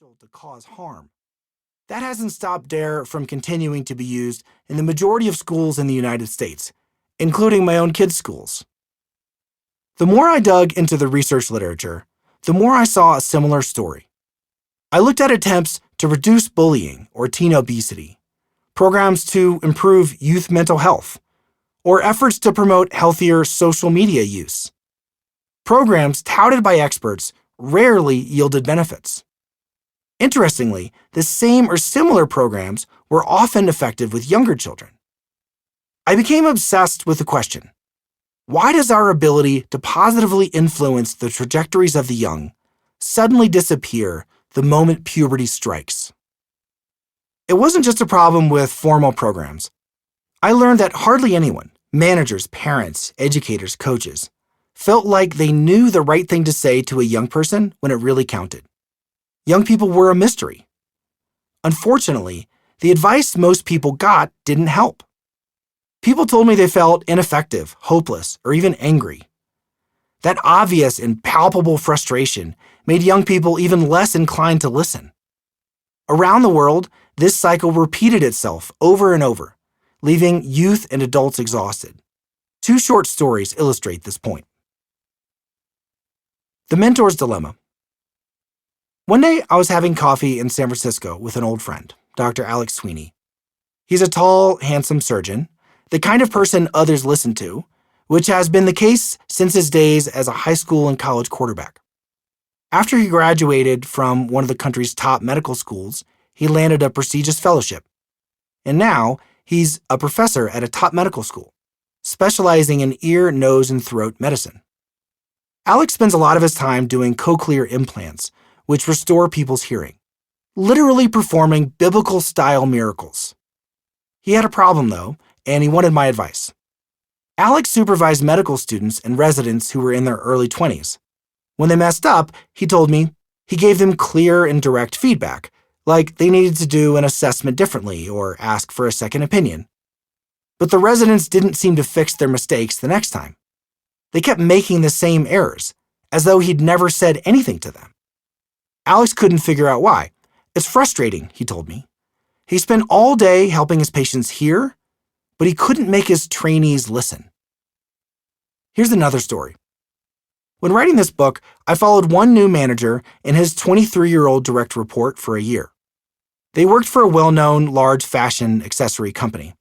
potential to cause harm. That hasn't stopped DARE from continuing to be used in the majority of schools in the United States, including my own kids' schools. The more I dug into the research literature, the more I saw a similar story. I looked at attempts to reduce bullying or teen obesity, programs to improve youth mental health, or efforts to promote healthier social media use. Programs touted by experts rarely yielded benefits. Interestingly, the same or similar programs were often effective with younger children. I became obsessed with the question, why does our ability to positively influence the trajectories of the young suddenly disappear the moment puberty strikes? It wasn't just a problem with formal programs. I learned that hardly anyone, managers, parents, educators, coaches, felt like they knew the right thing to say to a young person when it really counted. Young people were a mystery. Unfortunately, the advice most people got didn't help. People told me they felt ineffective, hopeless, or even angry. That obvious and palpable frustration made young people even less inclined to listen. Around the world, this cycle repeated itself over and over, leaving youth and adults exhausted. 2 short stories illustrate this point. The Mentor's Dilemma. One day, I was having coffee in San Francisco with an old friend, Dr. Alex Sweeney. He's a tall, handsome surgeon, the kind of person others listen to, which has been the case since his days as a high school and college quarterback. After he graduated from one of the country's top medical schools, he landed a prestigious fellowship. And now, he's a professor at a top medical school, specializing in ear, nose, and throat medicine. Alex spends a lot of his time doing cochlear implants, which restore people's hearing, literally performing biblical-style miracles. He had a problem, though, and he wanted my advice. Alex supervised medical students and residents who were in their early 20s. When they messed up, he told me, he gave them clear and direct feedback, like they needed to do an assessment differently or ask for a second opinion. But the residents didn't seem to fix their mistakes the next time. They kept making the same errors, as though he'd never said anything to them. Alex couldn't figure out why. It's frustrating, he told me. He spent all day helping his patients hear, but he couldn't make his trainees listen. Here's another story. When writing this book, I followed one new manager and his 23-year-old direct report for a year. They worked for a well-known large fashion accessory company.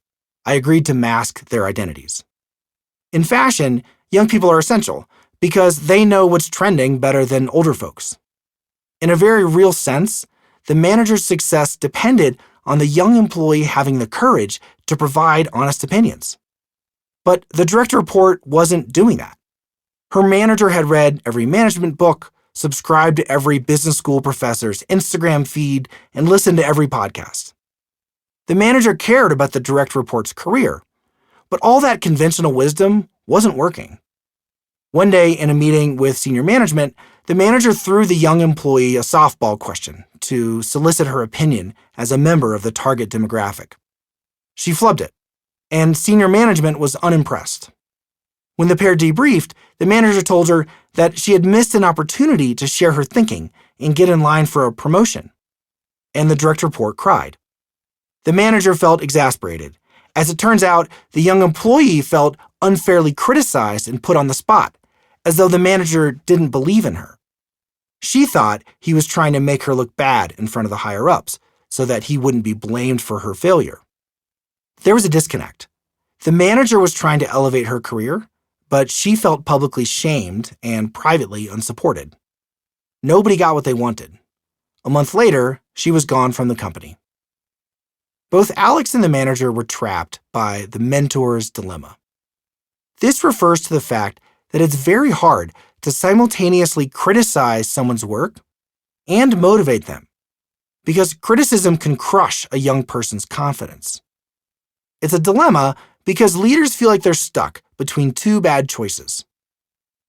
I agreed to mask their identities. In fashion, young people are essential because they know what's trending better than older folks. In a very real sense, the manager's success depended on the young employee having the courage to provide honest opinions. But the direct report wasn't doing that. Her manager had read every management book, subscribed to every business school professor's Instagram feed, and listened to every podcast. The manager cared about the direct report's career, but all that conventional wisdom wasn't working. One day in a meeting with senior management, the manager threw the young employee a softball question to solicit her opinion as a member of the target demographic. She flubbed it, and senior management was unimpressed. When the pair debriefed, the manager told her that she had missed an opportunity to share her thinking and get in line for a promotion. And the direct report cried. The manager felt exasperated. As it turns out, the young employee felt unfairly criticized and put on the spot, as though the manager didn't believe in her. She thought he was trying to make her look bad in front of the higher-ups so that he wouldn't be blamed for her failure. There was a disconnect. The manager was trying to elevate her career, but she felt publicly shamed and privately unsupported. Nobody got what they wanted. A month later, she was gone from the company. Both Alex and the manager were trapped by the mentor's dilemma. This refers to the fact that it's very hard to simultaneously criticize someone's work and motivate them, because criticism can crush a young person's confidence. It's a dilemma because leaders feel like they're stuck between 2 bad choices.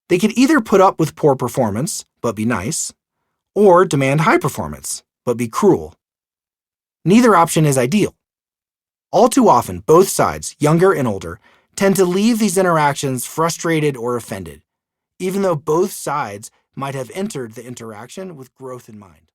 They could either put up with poor performance, but be nice, or demand high performance, but be cruel. Neither option is ideal. All too often, both sides, younger and older, tend to leave these interactions frustrated or offended, even though both sides might have entered the interaction with growth in mind.